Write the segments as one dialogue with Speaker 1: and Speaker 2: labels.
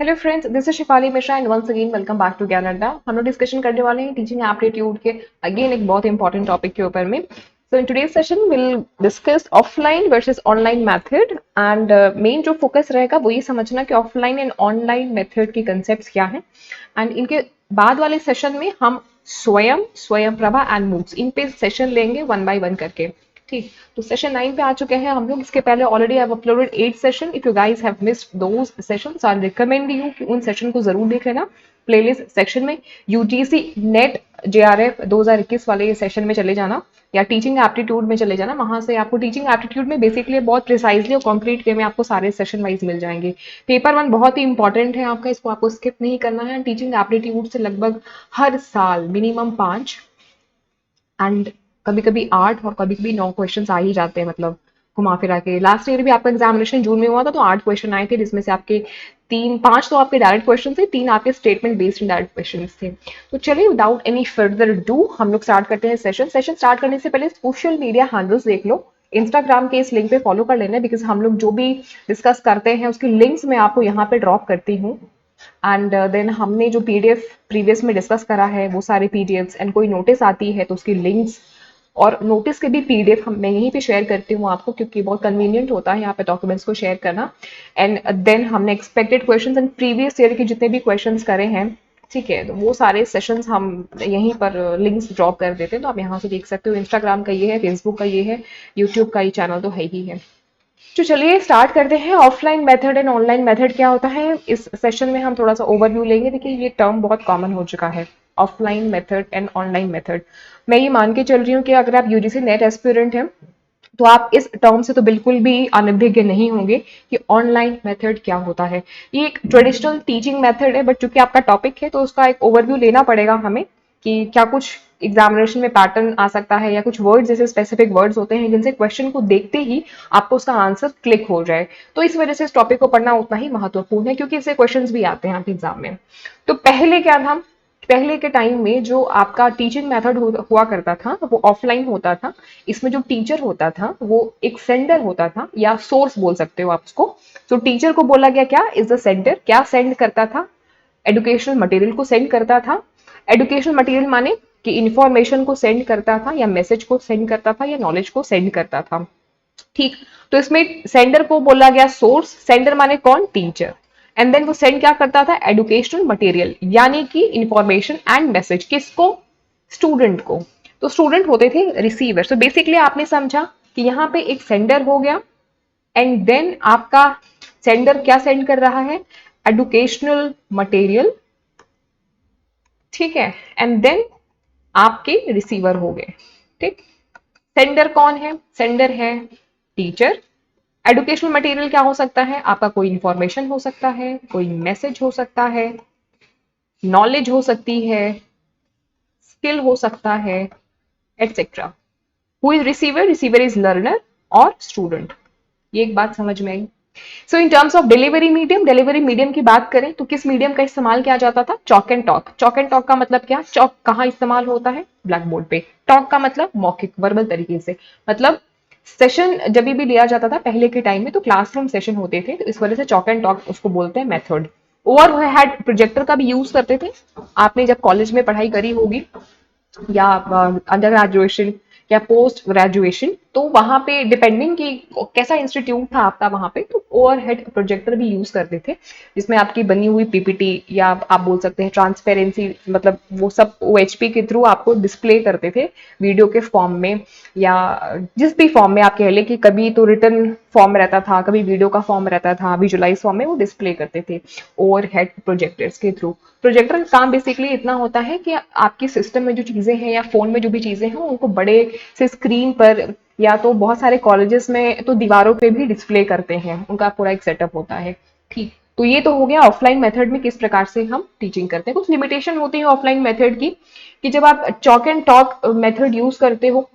Speaker 1: Hello friends, this is Shifali Mishra and once again welcome back to Gyan Adda. हम लोग discussion करने वाले हैं टीचिंग एप्टीट्यूड के अगेन एक बहुत इंपॉर्टेंट टॉपिक के ऊपर में। So in today's session will discuss offline versus online method and main जो फोकस रहेगा वो ये समझना कि ऑफलाइन एंड ऑनलाइन मेथड के कंसेप्ट क्या हैं एंड इनके बाद वाले सेशन में हम स्वयं प्रभा एंड मूव्स इन पे सेशन लेंगे वन बाय वन करके। ठीक, तो सेशन 9 पे आ चुके हैं हम लोग। इसके पहले already I have uploaded 8 session. If you guys have missed those sessions I recommend you कि उन सेशन को जरूर देख लेना प्लेलिस्ट सेक्शन में। यूजीसी नेट जेआरएफ 2021 वाले सेशन में चले जाना या टीचिंग एप्टीट्यूड में चले जाना। वहां से आपको टीचिंग एप्टीट्यूड में बेसिकली बहुत प्रिसाइजली और कॉन्क्रीट वे में आपको सारे सेशन वाइज मिल जाएंगे। पेपर वन बहुत ही इंपॉर्टेंट है आपका, इसको आपको स्किप नहीं करना है। टीचिंग एप्टीट्यूड से लगभग हर साल मिनिमम 5 एंड कभी कभी 8 और कभी कभी 9 क्वेश्चन आ ही जाते हैं, मतलब घुमा फिरा के। लास्ट ईयर भी आपका एग्जामिनेशन जून में हुआ था तो 8 क्वेश्चन आए थे, जिसमें से आपके 3 5 तो आपके डायरेक्ट क्वेश्चन थे, 3 आपके स्टेटमेंट बेस्ड डायरेक्ट क्वेश्चन थे। तो चलिए विदाउट एनी फर्दर डू हम लोग स्टार्ट करते हैं सेशन स्टार्ट करने से पहले सोशल मीडिया हैंडल्स देख लो। इंस्टाग्राम के इस लिंक पे फॉलो कर लेना, बिकॉज हम लोग जो भी डिस्कस करते हैं उसकी लिंक्स मैं आपको यहाँ पे ड्रॉप करती हूँ। एंड देन हमने जो पीडीएफ प्रीवियस में डिस्कस करा है वो सारे पीडीएफ्स एंड कोई नोटिस आती है तो उसकी लिंक्स और नोटिस के भी पीडीएफ मैं यहीं पे शेयर करती हूँ आपको, क्योंकि बहुत कन्वीनियंट होता है यहाँ पे डॉक्यूमेंट्स को शेयर करना। एंड देन हमने expected questions and previous year के जितने भी क्वेश्चंस करे हैं, ठीक है, तो वो सारे सेशंस हम यहीं पर लिंक्स ड्रॉप कर देते हैं, तो आप यहाँ से देख सकते हो। इंस्टाग्राम का ये है, फेसबुक का ये है, यूट्यूब का ये चैनल तो है ही है। तो चलिए स्टार्ट करते हैं। Offline method and online method क्या होता है, इस सेशन में हम थोड़ा सा ओवरव्यू लेंगे। देखिए ये टर्म बहुत कॉमन हो चुका है, offline method and online method. मैं ये मान के चल रही हूँ कि अगर आप यूजीसी नेट एस्पिरेंट हैं तो आप इस टर्म से तो बिल्कुल भी अनभिज्ञ नहीं होंगे कि ऑनलाइन मेथड क्या होता है। ये एक ट्रेडिशनल टीचिंग मेथड है, बट चूंकि आपका टॉपिक है तो उसका एक ओवरव्यू लेना पड़ेगा हमें कि क्या कुछ एग्जामिनेशन में पैटर्न आ सकता है या कुछ वर्ड्स जैसे स्पेसिफिक वर्ड्स होते हैं जिनसे क्वेश्चन को देखते ही आपको उसका आंसर क्लिक हो जाए। तो इस वजह से इस टॉपिक को पढ़ना उतना ही महत्वपूर्ण है, क्योंकि इससे क्वेश्चंस भी आते हैं आपके एग्जाम में। तो पहले क्या था, पहले के टाइम में जो आपका टीचिंग मेथड हुआ करता था वो ऑफलाइन होता था। इसमें जो टीचर होता था वो एक सेंडर होता था या सोर्स बोल सकते हो आप उसको। तो टीचर को बोला गया क्या इज द सेंडर, क्या सेंड करता था, एजुकेशनल मटेरियल को सेंड करता था। एजुकेशनल मटेरियल माने कि इंफॉर्मेशन को सेंड करता था या मैसेज को सेंड करता था या नॉलेज को सेंड करता था। ठीक, तो इसमें सेंडर को बोला गया सोर्स। सेंडर माने कौन, टीचर। एंड देन वो सेंड क्या करता था, एजुकेशनल मटेरियल यानी कि इंफॉर्मेशन एंड मैसेज किसको, स्टूडेंट को। तो स्टूडेंट होते थे रिसीवर। सो बेसिकली आपने समझा कि यहाँ पे एक सेंडर हो गया एंड देन आपका सेंडर क्या सेंड कर रहा है, एजुकेशनल मटेरियल, ठीक है। एंड देन आपके रिसीवर हो गए। ठीक, सेंडर कौन है, सेंडर है टीचर। एजुकेशनल मटेरियल क्या हो सकता है, आपका कोई इंफॉर्मेशन हो सकता है, कोई मैसेज हो सकता है, नॉलेज हो सकती है, स्किल हो सकता है, etcetera. Who is receiver, receiver is learner और स्टूडेंट। ये एक बात समझ में आई। So in terms of delivery medium, delivery medium की बात करें तो किस मीडियम का इस्तेमाल किया जाता था, chalk and talk. Chalk and talk का मतलब क्या, चॉक कहाँ इस्तेमाल होता है, ब्लैक बोर्ड पे। टॉक का मतलब मौखिक वर्बल तरीके से, मतलब सेशन जब भी लिया जाता था पहले के टाइम में तो क्लासरूम सेशन होते थे, तो इस वजह से चॉक एंड टॉक उसको बोलते हैं मेथड। ओवर हेड प्रोजेक्टर का भी यूज करते थे। आपने जब कॉलेज में पढ़ाई करी होगी या अंडर ग्रेजुएशन या पोस्ट ग्रेजुएशन, तो वहां पे डिपेंडिंग कि कैसा इंस्टीट्यूट था आपका, वहां पे तो ओवरहेड प्रोजेक्टर भी यूज करते थे, जिसमें आपकी बनी हुई पीपीटी या आप बोल सकते हैं ट्रांसपेरेंसी, मतलब वो सब ओएचपी के थ्रू आपको डिस्प्ले करते थे वीडियो के फॉर्म में या जिस भी फॉर्म में आप कह लें कि कभी तो रिटर्न फॉर्म रहता था, कभी वीडियो का फॉर्म रहता था, विजुअलाइज फॉर्म में वो डिस्प्ले करते थे ओवरहेड प्रोजेक्टर्स के थ्रू। प्रोजेक्टर का काम बेसिकली इतना होता है कि आपके सिस्टम में जो चीजें हैं या फोन में जो भी चीजें हैं उनको बड़े से स्क्रीन पर, या तो बहुत सारे कॉलेजेस में तो दीवारों पे भी डिस्प्ले करते हैं, उनका पूरा एक सेटअप होता है। ठीक, तो ये तो हो गया ऑफलाइन मेथड में किस प्रकार से हम टीचिंग करते हैं। कुछ लिमिटेशन होती है ऑफलाइन मेथड की, कि जब आप chalk and talk method use करते हो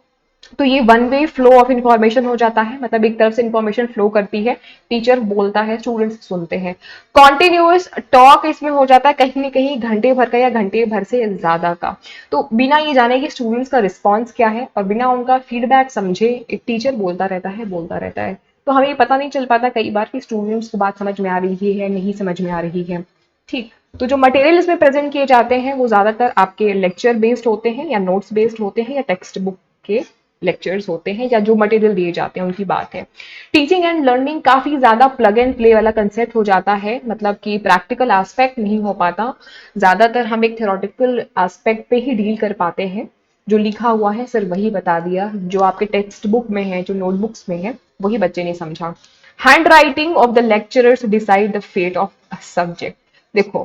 Speaker 1: तो ये one way flow of information हो जाता है, मतलब एक तरफ से इंफॉर्मेशन फ्लो करती है, टीचर बोलता है, स्टूडेंट्स सुनते हैं। कॉन्टिन्यूअस टॉक इसमें हो जाता है कहीं ना कहीं घंटे भर का या घंटे भर से ज्यादा का। तो बिना ये जाने कि स्टूडेंट्स का रिस्पॉन्स क्या है और बिना उनका फीडबैक समझे एक टीचर बोलता रहता है बोलता रहता है। तो हमें पता नहीं चल पाता कई बार कि स्टूडेंट्स को बात समझ में आ रही है नहीं समझ में आ रही है। ठीक, तो जो मटेरियल इसमें प्रेजेंट किए जाते हैं वो ज्यादातर आपके लेक्चर बेस्ड होते हैं या नोट्स बेस्ड होते हैं या टेक्स्ट बुक के लेक्चर्स होते हैं या जो मटेरियल दिए जाते हैं उनकी बात है। टीचिंग एंड लर्निंग काफी ज्यादा प्लग एंड प्ले वाला कंसेप्ट हो जाता है, मतलब कि प्रैक्टिकल एस्पेक्ट नहीं हो पाता। ज्यादातर हम एक थ्योरेटिकल एस्पेक्ट पे ही डील कर पाते हैं। जो लिखा हुआ है सिर्फ वही बता दिया, जो आपके टेक्स्ट बुक में है, जो नोटबुक्स में है, वही बच्चे ने समझा। Handwriting of the lecturers decide the fate of subject. देखो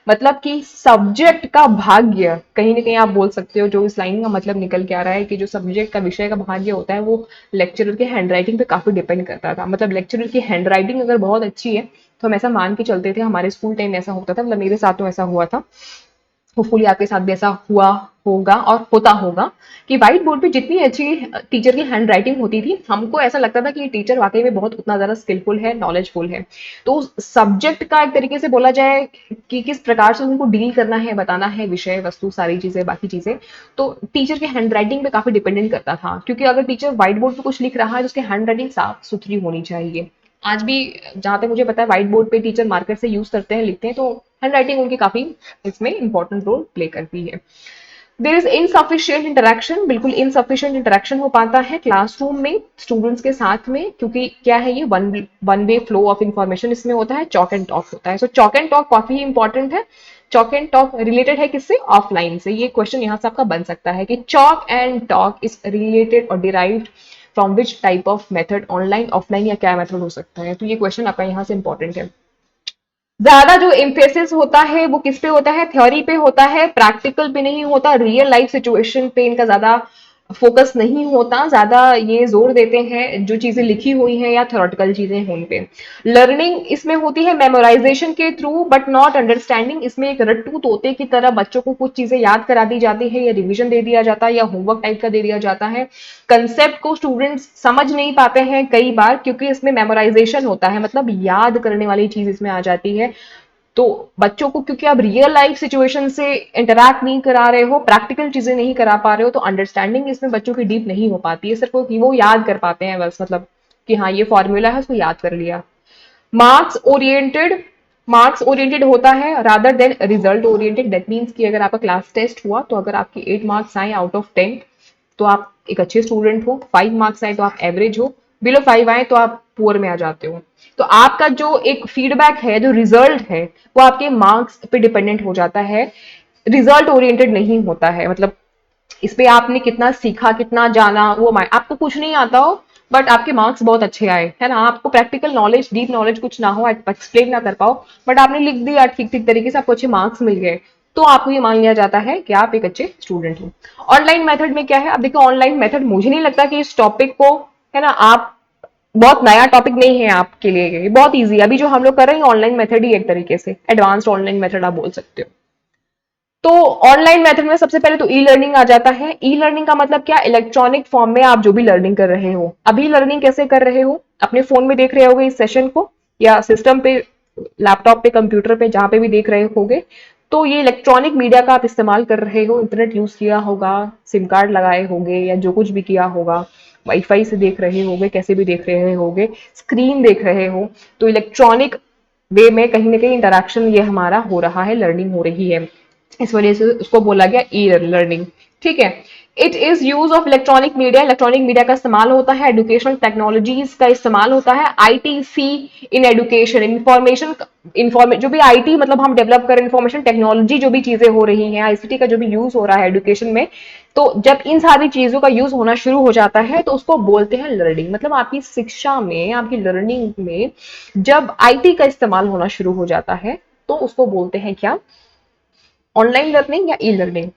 Speaker 1: मतलब कि सब्जेक्ट का भाग्य, कहीं ना कहीं आप बोल सकते हो, जो इस लाइन का मतलब निकल के आ रहा है कि जो सब्जेक्ट का विषय का भाग्य होता है वो लेक्चरर के हैंड राइटिंग पे काफी डिपेंड करता था। मतलब लेक्चरर की हैंड राइटिंग अगर बहुत अच्छी है तो हम ऐसा मान के चलते थे, हमारे स्कूल टाइम ऐसा होता था, मतलब मेरे साथ तो ऐसा हुआ था, होपफुली आपके साथ भी ऐसा हुआ होगा और होता होगा, कि व्हाइट बोर्ड पे जितनी अच्छी टीचर की हैंड राइटिंग होती थी, हमको ऐसा लगता था कि ये टीचर वाकई में बहुत उतना ज्यादा स्किलफुल है, नॉलेजफुल है। तो सब्जेक्ट का एक तरीके से बोला जाए कि किस प्रकार से उनको डील करना है, बताना है, विषय वस्तु सारी चीजें बाकी चीजें, तो टीचर के हैंड राइटिंग पे काफी डिपेंडेंट करता था। क्योंकि अगर टीचर व्हाइट बोर्ड पे कुछ लिख रहा है तो उसकी हैंड राइटिंग साफ सुथरी होनी चाहिए। आज भी जहां तक मुझे पता है व्हाइट बोर्ड पे टीचर मार्कर से यूज करते हैं, लिखते हैं, तो हैंड राइटिंग उनकी काफी इसमें इंपॉर्टेंट रोल प्ले करती है। देर इज इनसफिशियंट इंटरेक्शन, बिल्कुल इनसफिशियंट इंटरेक्शन हो पाता है क्लासरूम में स्टूडेंट्स के साथ में, क्योंकि क्या है ये one way flow of information इसमें होता है, चॉक एंड टॉक होता है। सो चॉक एंड टॉक काफी इंपॉर्टेंट है। चॉक एंड टॉक रिलेटेड है किससे? ऑफलाइन से। ये क्वेश्चन यहाँ से आपका बन सकता है कि chalk and talk is related और derived from which type of method, online offline या क्या मेथड हो सकता है। तो ये क्वेश्चन आपका यहाँ से इंपॉर्टेंट है। ज्यादा जो एम्फेसिस होता है वो किस पे होता है? थ्योरी पे होता है, प्रैक्टिकल पे नहीं होता। रियल लाइफ सिचुएशन पे इनका ज्यादा फोकस नहीं होता, ज्यादा ये जोर देते हैं जो चीजें लिखी हुई हैं या थ्योरेटिकल चीजें हैं उन पे। लर्निंग इसमें होती है मेमोराइजेशन के थ्रू बट नॉट अंडरस्टैंडिंग। इसमें एक रट्टू तोते की तरह बच्चों को कुछ चीजें याद करा दी जाती है या रिविजन दे दिया जाता है या होमवर्क टाइप का दे दिया जाता है। कंसेप्ट को स्टूडेंट्स समझ नहीं पाते हैं कई बार, क्योंकि इसमें मेमोराइजेशन होता है, मतलब याद करने वाली चीज इसमें आ जाती है। तो बच्चों को, क्योंकि आप रियल लाइफ सिचुएशन से इंटरैक्ट नहीं करा रहे हो, प्रैक्टिकल चीजें नहीं करा पा रहे हो, तो अंडरस्टैंडिंग इसमें बच्चों की डीप नहीं हो पाती है। सिर्फ वो याद कर पाते हैं बस, मतलब कि हाँ ये फॉर्मूला है, उसको याद कर लिया। मार्क्स ओरिएंटेड, मार्क्स ओरिएंटेड होता है rather than result oriented. That means कि अगर आपका क्लास टेस्ट हुआ तो अगर आपके 8 मार्क्स आए आउट ऑफ 10 तो आप एक अच्छे स्टूडेंट हो, 5 मार्क्स आए तो आप एवरेज हो, बिलो 5 आए तो आप पुअर में आ जाते हो। तो आपका जो एक फीडबैक है, जो रिजल्ट है, वो आपके मार्क्स पे डिपेंडेंट हो जाता है, रिजल्ट ओरिएंटेड नहीं होता है। मतलब इस पे आपने कितना सीखा, कितना जाना, वो आपको कुछ नहीं आता हो बट आपके मार्क्स बहुत अच्छे आए, है ना, आपको प्रैक्टिकल नॉलेज, डीप नॉलेज कुछ ना हो, एक्सप्लेन ना कर पाओ, बट आपने लिख दिया ठीक ठीक तरीके से, आपको अच्छे मार्क्स मिल गए, तो आपको ये मान लिया जाता है कि आप एक अच्छे स्टूडेंट हो। ऑनलाइन मेथड में क्या है? अब देखो ऑनलाइन मेथड, मुझे नहीं लगता कि इस टॉपिक को, है ना, आप, बहुत नया टॉपिक नहीं है आपके लिए, ये बहुत इजी है। अभी जो हम लोग कर रहे हैं ऑनलाइन मेथड ही एक तरीके से एडवांस्ड ऑनलाइन मेथड आप बोल सकते हो। तो ऑनलाइन मेथड में सबसे पहले तो ई लर्निंग आ जाता है। ई लर्निंग का मतलब क्या? इलेक्ट्रॉनिक फॉर्म में आप जो भी लर्निंग कर रहे हो। अभी लर्निंग कैसे कर रहे हो? अपने फोन में देख रहे होगे इस सेशन को, या सिस्टम पे, लैपटॉप पे, कंप्यूटर पे, जहां पे भी देख रहे होगे, तो ये इलेक्ट्रॉनिक मीडिया का आप इस्तेमाल कर रहे हो, इंटरनेट यूज किया होगा, सिम कार्ड लगाए होंगे या जो कुछ भी किया होगा, वाईफाई से देख रहे होगे, कैसे भी देख रहे होगे, स्क्रीन देख रहे हो, तो इलेक्ट्रॉनिक वे में कहीं ना कहीं इंटरेक्शन ये हमारा हो रहा है, लर्निंग हो रही है। इस वजह से उसको बोला गया ई लर्निंग। ठीक है। It is use of electronic media, electronic media का इस्तेमाल होता है, एजुकेशनल टेक्नोलॉजीज का इस्तेमाल होता है, आईटीसी इन एजुकेशन, इंफॉर्मेशन, जो भी आईटी मतलब हम डेवलप कर, इंफॉर्मेशन टेक्नोलॉजी जो भी चीजें हो रही हैं, आईसीटी का जो भी यूज हो रहा है एजुकेशन में, तो जब इन सारी चीजों का यूज होना शुरू हो जाता है तो उसको बोलते हैं लर्निंग। मतलब आपकी शिक्षा में, आपकी लर्निंग में जब आईटी का इस्तेमाल होना शुरू हो जाता है तो उसको बोलते हैं क्या? ऑनलाइन लर्निंग या ई लर्निंग।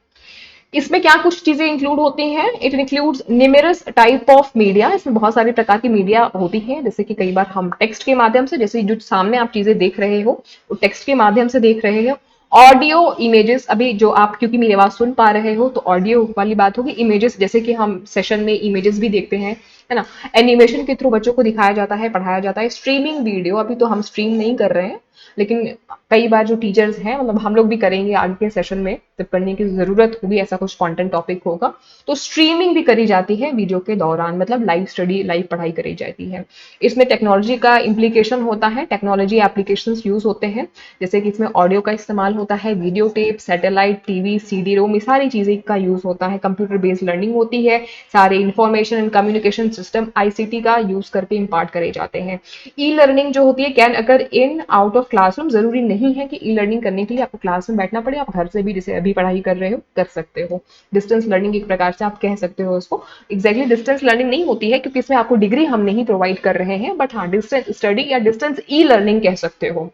Speaker 1: इसमें क्या कुछ चीजें इंक्लूड होती हैं? It includes numerous type of media. इसमें बहुत सारी प्रकार की मीडिया होती है, जैसे कि कई बार हम टेक्स्ट के माध्यम से, जैसे जो सामने आप चीजें देख रहे हो वो टेक्स्ट के माध्यम से देख रहे हो। ऑडियो, इमेजेस, अभी जो आप क्योंकि मेरी आवाज सुन पा रहे हो तो ऑडियो वाली बात होगी। इमेजेस, जैसे कि हम सेशन में इमेजेस भी देखते हैं, है ना, एनिमेशन के थ्रू बच्चों को दिखाया जाता है, पढ़ाया जाता है। स्ट्रीमिंग वीडियो, अभी तो हम स्ट्रीम नहीं कर रहे हैं, लेकिन कई बार जो टीचर्स हैं, मतलब हम लोग भी करेंगे आगे के सेशन में जब करने की जरूरत होगी, ऐसा कुछ कंटेंट टॉपिक होगा तो स्ट्रीमिंग भी करी जाती है वीडियो के दौरान, मतलब लाइव स्टडी, लाइव पढ़ाई करी जाती है। इसमें टेक्नोलॉजी का इम्प्लीकेशन होता है, टेक्नोलॉजी एप्लीकेशंस यूज होते हैं, जैसे कि इसमें ऑडियो का इस्तेमाल होता है, video tape, satellite, TV, CD ROM, ये सारी चीजें का यूज होता है। कंप्यूटर बेस्ड लर्निंग होती है, सारे information and communication system ICT का यूज करके इम्पार्ट करे जाते हैं। ई लर्निंग जो होती है can occur in out of classroom, जरूरी नहीं है कि ई लर्निंग करने के लिए आपको क्लास में बैठना पड़े, आप घर से भी जैसे अभी पढ़ाई कर रहे हो कर सकते हो। डिस्टेंस लर्निंग एक प्रकार से आप कह सकते हो उसको, एग्जैक्टली डिस्टेंस लर्निंग नहीं होती है क्योंकि इसमें आपको डिग्री हम नहीं प्रोवाइड कर रहे हैं, बट हाँ डिस्टेंस स्टडी या डिस्टेंस ई लर्निंग कह सकते हो।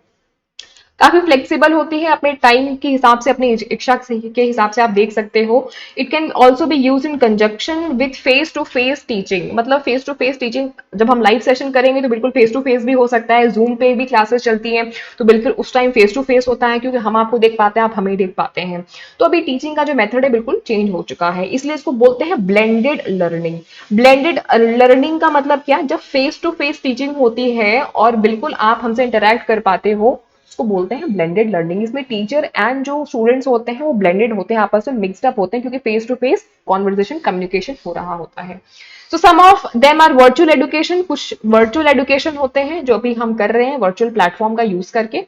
Speaker 1: काफी फ्लेक्सिबल होती है, अपने टाइम के हिसाब से, अपनी इच्छा के हिसाब से आप देख सकते हो। It can also be use in conjunction with face to face teaching, मतलब फेस टू फेस टीचिंग जब हम लाइव सेशन करेंगे तो बिल्कुल फेस टू फेस भी हो सकता है, जूम पे भी क्लासेस चलती हैं तो बिल्कुल उस टाइम फेस टू फेस होता है क्योंकि हम आपको देख पाते हैं, आप हमें देख पाते हैं। तो अभी टीचिंग का जो मेथड है बिल्कुल चेंज हो चुका है, इसलिए इसको बोलते हैं ब्लेंडेड लर्निंग। ब्लेंडेड लर्निंग का मतलब क्या, जब फेस टू फेस टीचिंग होती है और बिल्कुल आप हमसे इंटरेक्ट कर पाते हो, उसको बोलते हैं ब्लेंडेड लर्निंग। इसमें टीचर एंड जो स्टूडेंट्स होते हैं वो ब्लेंडेड होते हैं, आपस में मिक्सड अप होते हैं क्योंकि face to face conversation communication हो रहा होता है। तो some of them are virtual education, कुछ वर्चुअल एजुकेशन होते हैं जो अभी हम कर रहे हैं वर्चुअल प्लेटफॉर्म का यूज करके।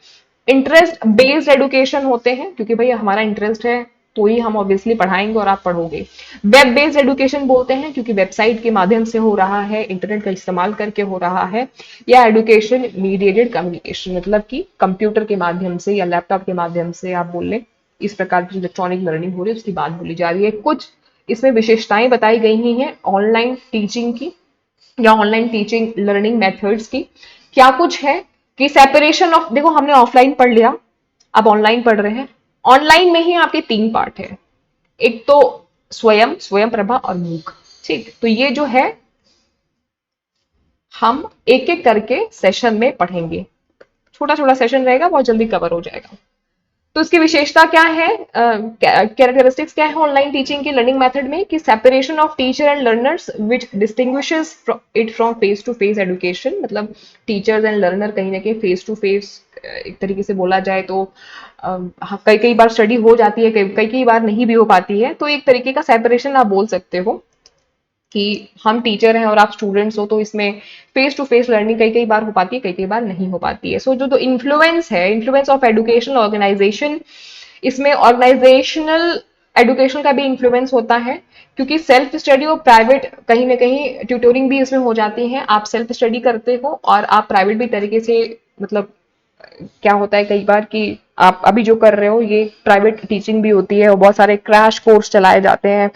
Speaker 1: इंटरेस्ट बेस्ड एजुकेशन होते हैं क्योंकि भाई हमारा इंटरेस्ट है तो ही हम ऑब्वियसली पढ़ाएंगे और आप पढ़ोगे। वेब बेस्ड एजुकेशन बोलते हैं क्योंकि वेबसाइट के माध्यम से हो रहा है, इंटरनेट का इस्तेमाल करके हो रहा है। या एडुकेशन मीडिएटेड कम्युनिकेशन, मतलब कि कंप्यूटर के माध्यम से या लैपटॉप के माध्यम से आप बोल लें, इस प्रकार की इलेक्ट्रॉनिक लर्निंग हो रही है उसकी बात बोली जा रही है। कुछ इसमें विशेषताएं बताई गई ही हैं ऑनलाइन टीचिंग की या ऑनलाइन टीचिंग लर्निंग मेथड्स की। क्या कुछ है कि सेपरेशन ऑफ, देखो हमने ऑफलाइन पढ़ लिया, अब ऑनलाइन पढ़ रहे हैं। ऑनलाइन में ही आपके तीन पार्ट है, एक तो स्वयं, स्वयं प्रभा और मूक। ठीक, तो ये जो है हम एक एक करके सेशन में पढ़ेंगे, छोटा छोटा सेशन रहेगा, बहुत जल्दी कवर हो जाएगा। तो इसकी विशेषता क्या है, कैरेक्टरिस्टिक्स क्या है ऑनलाइन टीचिंग की लर्निंग मेथड में, कि separation of teacher and learners which distinguishes it from face to face education, मतलब टीचर्स एंड लर्नर कहीं ना कहीं फेस टू फेस, एक तरीके से बोला जाए तो कई कई बार स्टडी हो जाती है, कई कई बार नहीं भी हो पाती है, तो एक तरीके का सेपरेशन आप बोल सकते हो कि हम टीचर हैं और आप स्टूडेंट्स हो, तो इसमें फेस टू फेस लर्निंग कई कई बार हो पाती है, कई कई बार नहीं हो पाती है। सो जो इन्फ्लुएंस है, इन्फ्लुएंस ऑफ एजुकेशनल ऑर्गेनाइजेशन, इसमें ऑर्गेनाइजेशनल एजुकेशन का भी इन्फ्लुएंस होता है क्योंकि सेल्फ स्टडी और प्राइवेट, कहीं ना कहीं ट्यूटोरिंग भी इसमें हो जाती है। आप सेल्फ स्टडी करते हो और आप प्राइवेट भी तरीके से, मतलब क्या होता है कई बार कि आप अभी जो कर रहे हो ये प्राइवेट टीचिंग भी होती है और बहुत सारे क्रैश कोर्स चलाए जाते हैं।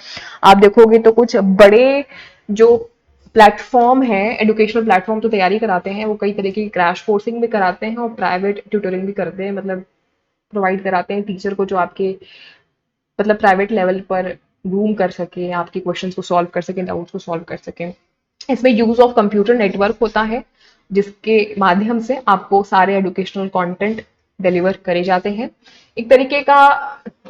Speaker 1: आप देखोगे तो कुछ बड़े जो प्लेटफॉर्म है, एजुकेशनल प्लेटफॉर्म तो तैयारी कराते हैं, वो कई तरीके की क्रैश कोर्सिंग भी कराते हैं और प्राइवेट ट्यूटोरिंग भी करते हैं, मतलब प्रोवाइड कराते हैं टीचर को जो आपके मतलब प्राइवेट लेवल पर रूम कर सके, आपके क्वेश्चंस को सॉल्व कर सके, डाउट्स को सॉल्व कर सके। इसमें यूज ऑफ कंप्यूटर नेटवर्क होता है जिसके माध्यम से आपको सारे एजुकेशनल कंटेंट डिलीवर करे जाते हैं। एक तरीके का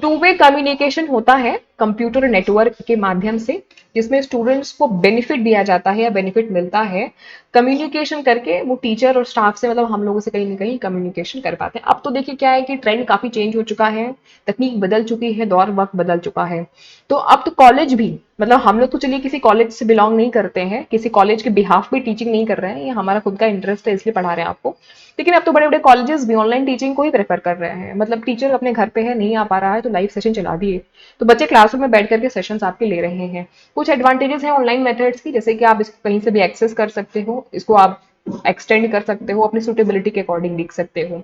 Speaker 1: टू वे कम्युनिकेशन होता है कंप्यूटर नेटवर्क के माध्यम से, जिसमें स्टूडेंट्स को बेनिफिट दिया जाता है या बेनिफिट मिलता है कम्युनिकेशन करके। वो टीचर और स्टाफ से, मतलब हम लोगों से कहीं ना कहीं कम्युनिकेशन कर पाते हैं। अब तो देखिए क्या है कि ट्रेंड काफी चेंज हो चुका है, तकनीक बदल चुकी है, दौर वक्त बदल चुका है। तो अब तो कॉलेज भी, मतलब हम लोग तो चलिए किसी कॉलेज से बिलोंग नहीं करते हैं, किसी कॉलेज के बिहाफ पे टीचिंग नहीं कर रहे हैं, ये हमारा खुद का इंटरेस्ट है इसलिए पढ़ा रहे हैं आपको। लेकिन अब तो बड़े बड़े कॉलेजेस भी ऑनलाइन टीचिंग को ही प्रेफर कर रहे हैं, मतलब टीचर अपने घर पे है, नहीं आ पा रहा है तो लाइव सेशन चला दिए, तो बच्चे क्लासरूम में बैठ करके सेशंस आपके ले रहे हैं। कुछ एडवांटेजेस हैं ऑनलाइन मेथड्स की, जैसे कि आप इसको कहीं से भी एक्सेस कर सकते हो, इसको आप एक्सटेंड कर सकते हो, अपनी सुटेबिलिटी के अकॉर्डिंग लिख सकते हो।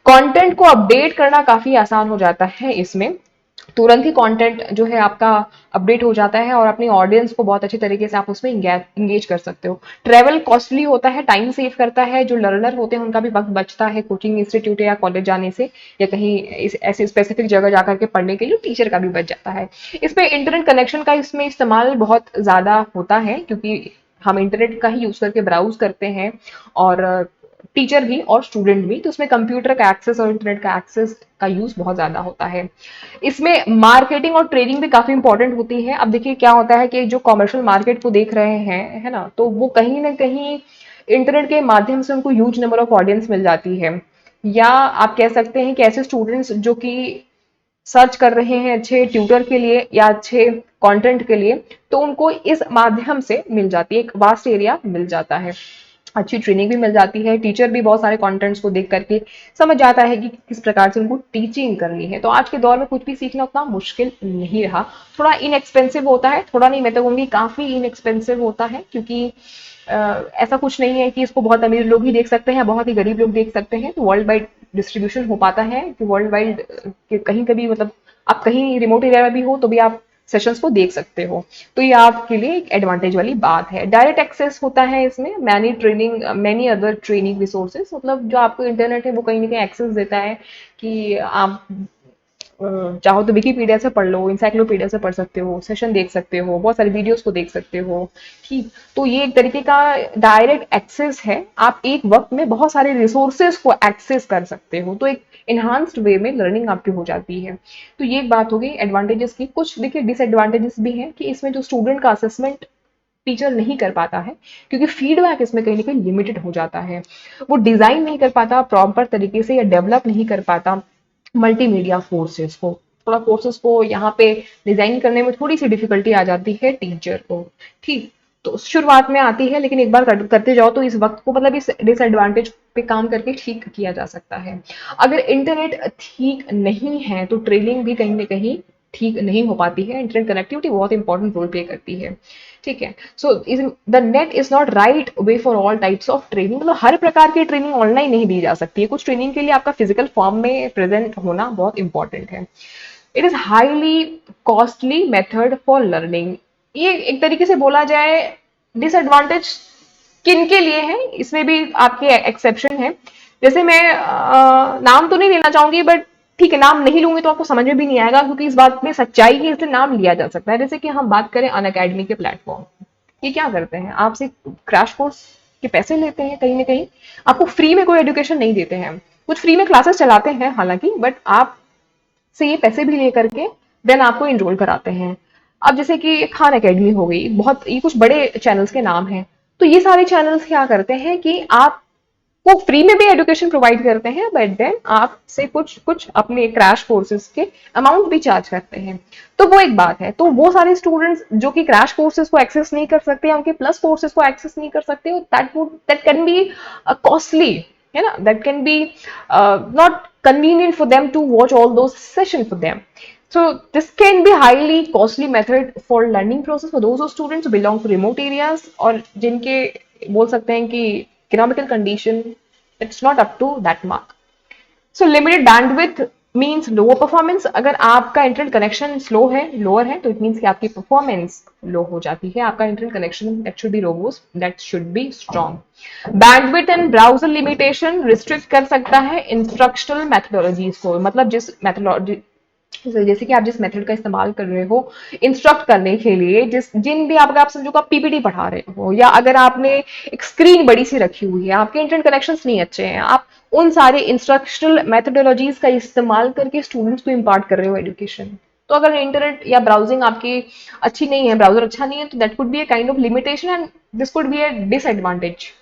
Speaker 1: कंटेंट को अपडेट करना काफी आसान हो जाता है इसमें, तुरंत ही कंटेंट जो है आपका अपडेट हो जाता है और अपनी ऑडियंस को बहुत अच्छी तरीके से आप उसमें इंगेज कर सकते हो। ट्रेवल कॉस्टली होता है, टाइम सेव करता है, जो लर्नर होते हैं उनका भी वक्त बचता है कोचिंग इंस्टीट्यूट या कॉलेज जाने से, या कहीं ऐसी स्पेसिफिक जगह जाकर के पढ़ने के लिए टीचर का भी बच जाता है। इसमें इंटरनेट कनेक्शन का इसमें इस्तेमाल बहुत ज्यादा होता है क्योंकि हम इंटरनेट का ही यूज करके ब्राउज करते हैं, और टीचर भी और स्टूडेंट भी, तो उसमें कंप्यूटर का एक्सेस और इंटरनेट का एक्सेस का यूज बहुत ज्यादा होता है। इसमें मार्केटिंग और ट्रेडिंग भी काफी इंपॉर्टेंट होती है। अब देखिए क्या होता है कि जो कमर्शियल मार्केट को देख रहे हैं, है ना, तो वो कहीं ना कहीं इंटरनेट के माध्यम से उनको ह्यूज नंबर ऑफ ऑडियंस मिल जाती है। या आप कह सकते हैं कि ऐसे स्टूडेंट्स जो कि सर्च कर रहे हैं अच्छे ट्यूटर के लिए या अच्छे कंटेंट के लिए, तो उनको इस माध्यम से मिल जाती है, एक वास्ट एरिया मिल जाता है, अच्छी ट्रेनिंग भी मिल जाती है, टीचर भी बहुत सारे कंटेंट्स को देख करके समझ जाता है कि किस प्रकार से उनको टीचिंग करनी है। तो आज के दौर में कुछ भी सीखना उतना मुश्किल नहीं रहा। थोड़ा इनएक्सपेंसिव होता है, थोड़ा नहीं मैं तो कहूँगी काफ़ी इनएक्सपेंसिव होता है, क्योंकि ऐसा कुछ नहीं है कि इसको बहुत अमीर लोग ही देख सकते हैं, बहुत ही गरीब लोग देख सकते हैं। तो वर्ल्ड वाइड डिस्ट्रीब्यूशन हो पाता है कि वर्ल्ड वाइड कहीं कभी मतलब आप कहीं रिमोट एरिया में भी हो तो भी आप सेशंस को देख सकते हो। तो ये आपके लिए एक एडवांटेज वाली बात है। डायरेक्ट एक्सेस होता है इसमें, मैनी अदर ट्रेनिंग रिसोर्सेज, मतलब जो आपको इंटरनेट है वो कहीं ना कहीं एक्सेस देता है कि आप चाहो तो विकीपीडिया से पढ़ लो, इंसाइक्लोपीडिया से पढ़ सकते हो, सेशन देख सकते हो, बहुत सारी वीडियोस को देख सकते हो। ठीक, तो ये एक तरीके का डायरेक्ट एक्सेस है, आप एक वक्त में बहुत सारे रिसोर्सेज को एक्सेस कर सकते हो, तो एक इन्हांस्ड वे में लर्निंग आपकी हो जाती है। तो ये एक बात हो गई एडवांटेजेस की। कुछ देखिए डिसएडवांटेजेस भी हैं कि इसमें जो स्टूडेंट का असेसमेंट टीचर नहीं कर पाता है, क्योंकि फीडबैक इसमें कहीं ना कहीं लिमिटेड हो जाता है। वो डिजाइन नहीं कर पाता प्रॉपर तरीके से, या डेवलप नहीं कर पाता मल्टीमीडिया फोर्सेस को। थोड़ा कोर्सेज को यहाँ पे डिजाइन करने में थोड़ी सी डिफिकल्टी आ जाती है टीचर को। ठीक, तो शुरुआत में आती है, लेकिन एक बार करते जाओ तो इस वक्त को मतलब इस डिसएडवांटेज पे काम करके ठीक किया जा सकता है। अगर इंटरनेट ठीक नहीं है तो ट्रेनिंग भी कहीं ना कहीं ठीक नहीं हो पाती है। इंटरनेट कनेक्टिविटी बहुत इंपॉर्टेंट रोल प्ले करती है। ठीक है, so the net is not right way for all types of training, मतलब हर प्रकार की ट्रेनिंग ऑनलाइन नहीं दी जा सकती है। कुछ ट्रेनिंग के लिए आपका फिजिकल फॉर्म में प्रेजेंट होना बहुत इंपॉर्टेंट है। It is highly costly method for learning. ये एक तरीके से बोला जाए डिसएडवांटेज किन के लिए है, इसमें भी आपके एक्सेप्शन है। जैसे मैं नाम तो नहीं लेना चाहूंगी, बट ठीक है, नाम नहीं लूंगी तो आपको समझ में भी नहीं आएगा, क्योंकि इस बात में सच्चाई है, इसलिए नाम लिया जा सकता है। जैसे कि हम बात करें अनअकैडमी के प्लेटफॉर्म, ये क्या करते हैं, आपसे क्रैश कोर्स के पैसे लेते हैं, कहीं ना कहीं आपको फ्री में कोई एजुकेशन नहीं देते हैं। कुछ फ्री में क्लासेस चलाते हैं हालांकि, बट आप से ये पैसे भी लेकर के देन आपको इनरोल कराते हैं। अब जैसे कि खान एकेडमी हो गई, बहुत ये कुछ बड़े चैनल्स के नाम हैं। तो ये सारे चैनल्स क्या करते हैं कि आप वो फ्री में भी एजुकेशन प्रोवाइड करते हैं, बट देन आपसे कुछ कुछ अपने क्रैश कोर्सेज के अमाउंट भी चार्ज करते हैं। तो वो एक बात है। तो वो सारे स्टूडेंट्स जो कि क्रैश कोर्सेज को एक्सेस नहीं कर सकते, उनके प्लस कोर्सेज को एक्सेस नहीं कर सकते, दैट कैन बी कॉस्टली, है ना, that can be not convenient for them to watch all those sessions for them. So this can be highly costly method for learning process for those students who belong to remote areas, और जिनके बोल सकते हैं कि economical condition it's not up to that mark. So limited bandwidth means lower performance. अगर आपका internet connection slow है, lower है, तो इट मीन्स कि आपकी परफॉर्मेंस लो हो जाती है। आपका internet connection that should be robust, that should be strong. Bandwidth and browser limitation restrict कर सकता है इंस्ट्रक्शनल मेथोडोलॉजीज को, मतलब जिस मेथोडोलॉजी जैसे कि आप जिस मेथड का इस्तेमाल कर रहे हो इंस्ट्रक्ट करने के लिए, जिस जिन भी आप समझो आप पीपीटी पढ़ा रहे हो, या अगर आपने एक स्क्रीन बड़ी सी रखी हुई है, आपके इंटरनेट कनेक्शंस नहीं अच्छे हैं, आप उन सारे इंस्ट्रक्शनल मेथोडोलॉजीज का इस्तेमाल करके स्टूडेंट्स को इम्पार्ट कर रहे हो एजुकेशन। तो अगर इंटरनेट या ब्राउजिंग आपकी अच्छी नहीं है, ब्राउजर अच्छा नहीं है, तो that could be a kind of limitation and this could be a disadvantage.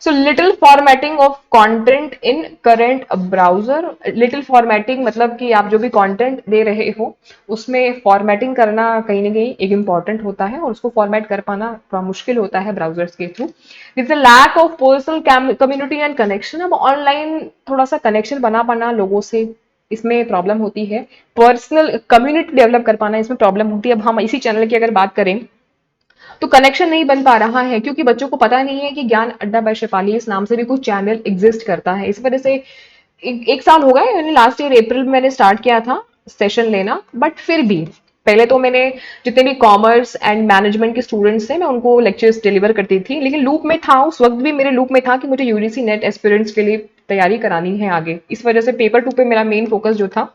Speaker 1: So little formatting of content in current browser. Little formatting मतलब कि आप जो भी कंटेंट दे रहे हो उसमें फॉर्मेटिंग करना कहीं ना कहीं एक इम्पॉर्टेंट होता है, और उसको फॉर्मेट कर पाना थोड़ा मुश्किल होता है ब्राउजर्स के थ्रू। It's a lack of personal community and connection. अब ऑनलाइन थोड़ा सा कनेक्शन बना पाना लोगों से, इसमें प्रॉब्लम होती है। पर्सनल कम्युनिटी डेवलप कर पाना, इसमें प्रॉब्लम होती है। अब हम इसी चैनल की अगर बात करें तो कनेक्शन नहीं बन पा रहा है, क्योंकि बच्चों को पता नहीं है कि ज्ञान अड्डा बाय शेफाली इस नाम से भी कुछ चैनल एग्जिस्ट करता है। इस वजह से एक साल हो गए, मैंने लास्ट ईयर अप्रैल में मैंने स्टार्ट किया था सेशन लेना, बट फिर भी पहले तो मैंने जितने भी कॉमर्स एंड मैनेजमेंट के स्टूडेंट्स थे मैं उनको लेक्चर्स डिलीवर करती थी, लेकिन लूप में था, उस वक्त भी मेरे लूप में था कि मुझे यूजीसी नेट एस्पिरेंट्स के लिए तैयारी करानी है आगे। इस वजह से पेपर टू पे मेरा मेन फोकस जो था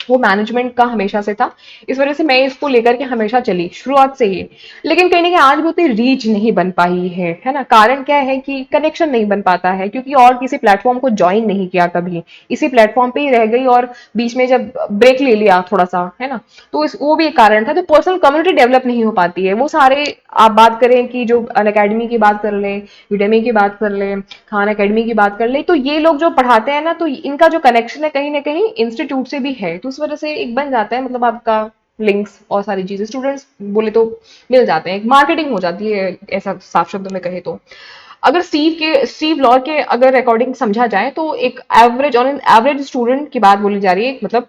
Speaker 1: वो मैनेजमेंट का हमेशा से था। इस वजह से मैं इसको लेकर के हमेशा चली शुरुआत से ही। लेकिन कहीं ना कहीं आज भी उतनी रीच नहीं बन पाई है ना। कारण क्या है कि कनेक्शन नहीं बन पाता है, क्योंकि और किसी प्लेटफॉर्म को ज्वाइन नहीं किया कभी, इसी प्लेटफॉर्म पे ही रह गई, और बीच में जब ब्रेक ले लिया थोड़ा सा, है ना, तो वो भी एक कारण था। तो पर्सनल कम्युनिटी डेवलप नहीं हो पाती है। वो सारे आप बात करें कि जो अनअकैडमी की बात कर ले, यूडेमी की बात कर ले, खान अकेडमी की बात कर ले, तो ये लोग जो पढ़ाते हैं ना, तो इनका जो कनेक्शन है कहीं ना कहीं इंस्टीट्यूट से भी है, तो उस वजह से एक बन जाता है, मतलब आपका लिंक्स और सारी चीजें स्टूडेंट्स बोले तो मिल जाते हैं, मार्केटिंग हो जाती है, ऐसा साफ शब्दों में कहे तो। अगर स्टीव लॉ के अगर अकॉर्डिंग समझा जाए, तो एक average on an average student की बात बोली जा रही है, मतलब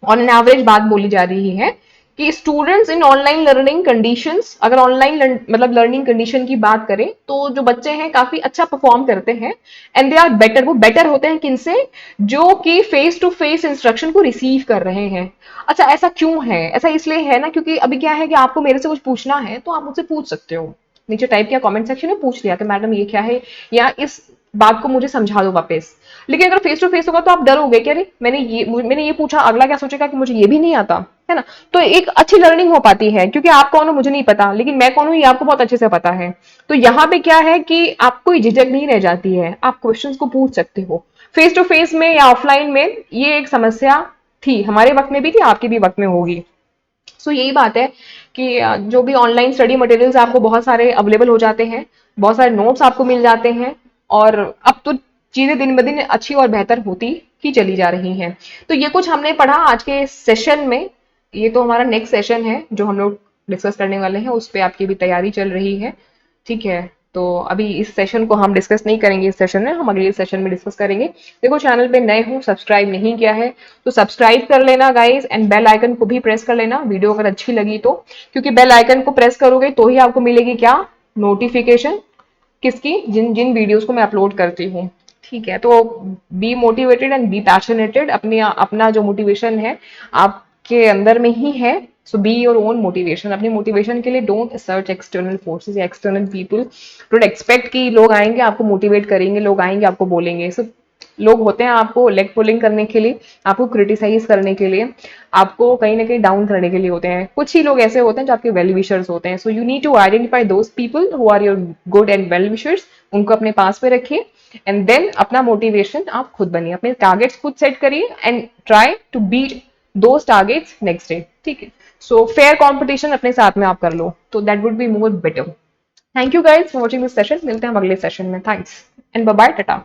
Speaker 1: ऑन एन एवरेज बात बोली जा रही है कि students in online learning conditions, अगर ऑनलाइन मतलब लर्निंग कंडीशन की बात करें, तो जो बच्चे हैं काफी अच्छा परफॉर्म करते हैं, एंड दे आर बेटर। वो बेटर होते हैं किनसे? जो कि फेस टू फेस इंस्ट्रक्शन को रिसीव कर रहे हैं। अच्छा, ऐसा क्यों है? ऐसा इसलिए है ना, क्योंकि अभी क्या है कि आपको मेरे से कुछ पूछना है तो आप मुझसे पूछ सकते हो, नीचे टाइप किया कमेंट सेक्शन में, पूछ लिया कि मैडम ये क्या है, या इस बात को मुझे समझा दो वापस। लेकिन अगर फेस टू फेस होगा तो आप डरोगे कि अरे मैंने ये पूछा, अगला क्या सोचेगा कि मुझे ये भी नहीं आता, है ना। तो एक अच्छी लर्निंग हो पाती है, क्योंकि आप कौन हो मुझे नहीं पता, लेकिन मैं कौन हूं ये आपको बहुत अच्छे से पता है। तो यहाँ पे क्या है कि आपको झिझक नहीं रह जाती है, आप क्वेश्चंस को पूछ सकते हो। फेस टू फेस में या ऑफलाइन में ये एक समस्या थी, हमारे वक्त में भी थी, आपके भी वक्त में होगी। सो यही बात है कि जो भी ऑनलाइन स्टडी मटेरियल्स आपको बहुत सारे अवेलेबल हो जाते हैं, बहुत सारे नोट्स आपको मिल जाते हैं, और अब तो चीजें दिन ब दिन अच्छी और बेहतर होती ही चली जा रही हैं। तो ये कुछ हमने पढ़ा आज के सेशन में। ये तो हमारा नेक्स्ट सेशन है जो हम लोग डिस्कस करने वाले हैं, उस पर आपकी भी तैयारी चल रही है, ठीक है। तो अभी इस सेशन को हम डिस्कस नहीं करेंगे, इस सेशन में हम अगले सेशन में डिस्कस करेंगे। देखो, चैनल पे नए हो, सब्सक्राइब नहीं किया है तो सब्सक्राइब कर लेना गाइस, एंड बेल आइकन को भी प्रेस कर लेना वीडियो अगर अच्छी लगी तो, क्योंकि बेल आइकन को प्रेस करोगे तो ही आपको मिलेगी क्या? नोटिफिकेशन। किसकी? जिन जिन वीडियोस को मैं अपलोड करती हूँ, ठीक है। तो be motivated and be passionated, अपनी अपना जो मोटिवेशन है आपके अंदर में ही है। सो बी योर ओन मोटिवेशन। अपनी मोटिवेशन के लिए डोंट सर्च एक्सटर्नल फोर्सेस या एक्सटर्नल पीपल। डोंट एक्सपेक्ट कि लोग आएंगे आपको मोटिवेट करेंगे, लोग आएंगे आपको बोलेंगे। सो लोग होते हैं आपको लेग पुलिंग करने के लिए, आपको क्रिटिसाइज करने के लिए, आपको कहीं ना कहीं डाउन करने के लिए होते हैं। कुछ ही लोग ऐसे होते हैं जो आपके वेल विशर्स होते हैं। So you need to identify those people who are your good and well wishers, उनको अपने पास में रखिए, एंड देन अपना मोटिवेशन आप खुद बनिए, अपने टारगेट्स खुद सेट करिए, and try to beat those targets next day, ठीक है। सो फेयर कॉम्पिटिशन अपने साथ में आप कर लो, तो that would be more better. Thank you guys for watching this session. मिलते हैं हम अगले सेशन में। Thanks and bye bye, Tata.